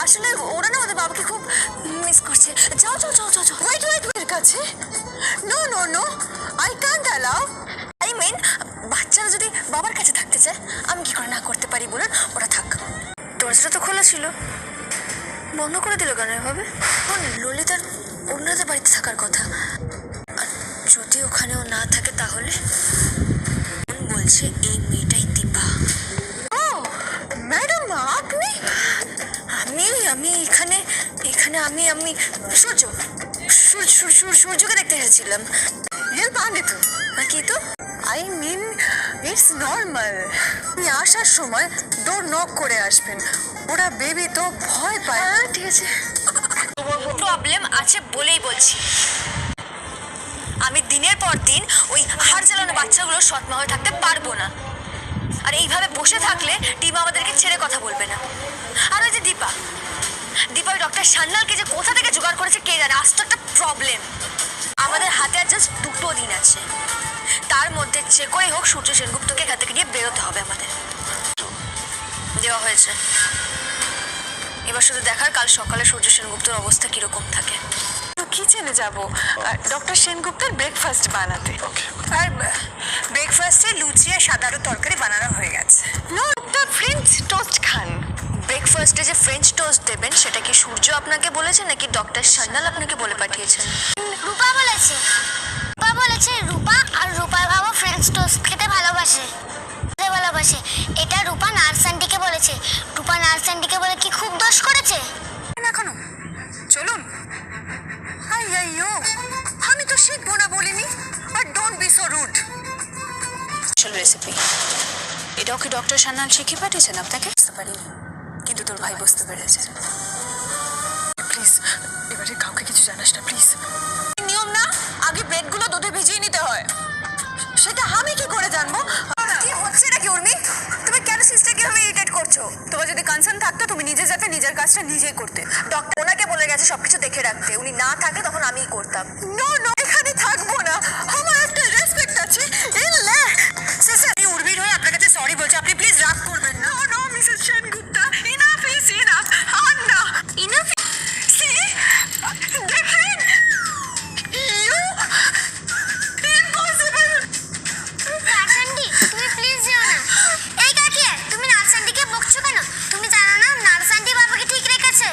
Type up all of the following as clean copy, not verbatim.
আসলে ওরা না ওদের বাবাকে খুব মিস করছে। যাও যাও যাও যাও যাও। ওয়েট ওয়েট ওয়েট কাছে। No no no, I can't allow. I mean বাচ্চারা যদি বাবার কাছে থাকতে চায় আমি কি করে না করতে পারি বলুন? ওরা থাক। দরজাটা তো খোলা ছিল, বন্ধ করে দিল কেন এভাবে? ললিতার অন্যদের বাড়িতে থাকার কথা, আর যদি ওখানেও না থাকে তাহলে বলছে এই মেয়েটাই দীপা। ও ম্যাডাম আপনি? আমি আমি এখানে এখানে আমি আমি সূর্য সূর্যকে দেখতে এসেছিলাম। হেল্প আনে তো কি তো আই মিন ইটস নর্মাল। আপনি আসার সময় ডোর নক করে আসবেন, ওরা বেবি তো ভয় পায়। হ্যাঁ ঠিক আছে, প্রবলেম আছে বলেই বলছি। আমি দিনের পর দিন ওই হাড় জ্বালানো বাচ্চাগুলো সৎমা হয়ে থাকতে পারবো না। আর এইভাবে বসে থাকলে টিম আমাদেরকে ছেড়ে কথা বলবে না। আর ওই যে দীপা ওই ডক্টর সান্যালকে যে কোথা থেকে জোগাড় করেছে কে জানে। আজ তো একটা প্রবলেম। আমাদের হাতে আর জাস্ট 2 দিন আছে, তার মধ্যে যে করে হোক সূর্য সেনগুপ্তকে এখান থেকে নিয়ে বেরোতে হবে আমাদের। দেওয়া হয়েছে, এবার শুধু দেখার কাল সকালে সূর্য সেনগুপ্তর অবস্থা কিরকম থাকে। কিচেনে যাব ডক্টর সেনগুপ্তের ব্রেকফাস্ট বানাতে। আর ব্রেকফাস্টে লুচি আর সাদা আলুর তরকারি বানানো হয়ে গেছে। নো, একটা ফ্রেঞ্চ টোস্ট খান। ব্রেকফাস্টে যে ফ্রেঞ্চ টোস্ট দেবেন সেটা কি সূর্য আপনাকে বলেছে নাকি ডক্টর সান্যাল আপনাকে বলে পাঠিয়েছেন? রূপা বলেছে। রূপা আর রূপার বাবা ফ্রেঞ্চ টোস্ট খেতে ভালোবাসে। এটা রূপা নার্স আন্টিকে বলেছে। রূপা নার্স আন্টিকে বলে কি খুব দোষ করেছে এখনো। চলুন। আইয়ো, আমি তো শিখবো না বলিনি। আর ডোন্ট বি সো রুড। আসল রেসিপি এটাও কি ডক্টর সান্যাল শিখিয়ে পাঠিয়েছেন আপনাকে? বুঝতে পারিনি, কিন্তু তোর ভাই বুঝতে পেরেছে। প্লিজ এবারে কাউকে কিছু জানাস না প্লিজ। নিয়ম না, আগে ব্রেডগুলো দুধে ভিজিয়ে নিতে হয়। সেটা আমি কি করে জানবো? কি হচ্ছে নাকি উর্মি? তুমি কেন সিস্টারকে এভাবে ইরিটেট করছো? তোমার যদি কনসার্ন থাকতো তুমি নিজে যাতে নিজের কাজটা নিজেই করতে। ডক্টর ওনাকে বলে গেছে সবকিছু দেখে রাখতে, উনি না থাকে তখন আমিই করতাম। নো নো, এখানে থাকবো না, আমার একটা রেসপেক্ট আছে। সিস্টার আমি উর্মির হয়ে আপনার কাছে সরি বলছি, আপনি প্লিজ রাগ করবেন না। No no Mrs Sengupta, enough is enough. আর না ইনাফ। সি দেখেন ইউ ইম্পসিবল। নার্স আন্টি তুমি প্লিজ যেও না। এই কাকি তুমি নার্স আন্টিকে বকছো কেন? তুমি জানো না নার্স আন্টি বাবাকে ঠিক রেখেছে।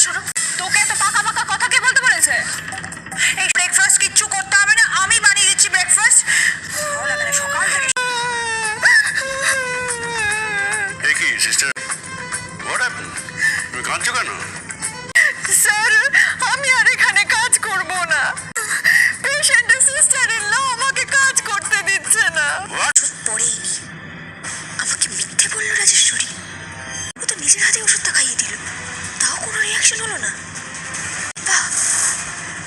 শোনো, তোকে এত পাকা পাকা কথা কে বলতে বলেছে? এই ব্রেকফাস্ট কিচ্ছু করতে হবে না, আমি বানিয়ে দিচ্ছি ব্রেকফাস্ট। ভালো লাগে না সকাল থেকে। এই কি সিস্টার, হোয়াট হ্যাপেন্ড? তুমি কাঁদছো কেন? স্যার আমি আর এখানে কাজ করব না। পেশেন্টের সিস্টার ইন ল আমাকে কাজ করতে দিচ্ছে না। ওষুধ পড়েইনি, আমাকে মিথ্যে বললো রাজেশ্বরী। ও তো নিজের হাতে ওষুধটা খাইয়ে দিল, তাও কোনো রিয়াকশন হলো না। বাহ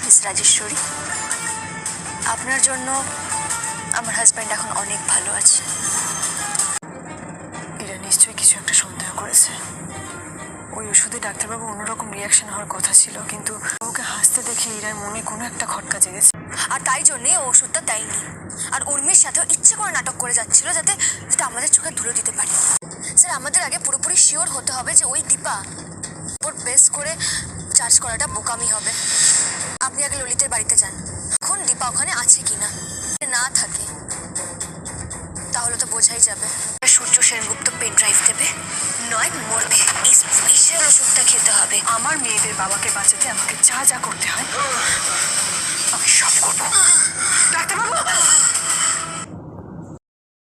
মিস রাজেশ্বরী, আপনার জন্য আমার হাজব্যান্ড এখন অনেক ভালো আছে। এরা নিশ্চয়ই কিছু একটা সন্দেহ করেছে। ওই ওষুধে ডাক্তারবাবু অন্যরকম রিয়াকশন হওয়ার কথা ছিল, কিন্তু ওকে হাসতে দেখে ইরার মনে কোনো একটা খটকা জেগেছে, আর তাই জন্যে ও ওষুধটা দেয়নি। আর উর্মির সাথেও ইচ্ছে করে নাটক করে যাচ্ছিল যাতে আমাদের চোখে ধুলো দিতে পারে। স্যার আমাদের আগে পুরোপুরি শিওর হতে হবে যে ওই দীপা ওর বেস করে চার্জ করাটা বোকামি হবে। আপনি আগে ললিতের বাড়িতে যান, এখন দীপা ওখানে আছে কিনা। না থাকে তাহলে তো বোঝাই যাবে। সূর্য সেনগুপ্ত পেন ড্রাইভ দেবে, নয় মরবে। এই স্পেশাল ওষুধটা খেতে হবে। আমার মেয়েদের বাবাকে বাঁচাতে আমাকে যা যা করতে হয় আমি সব করবো।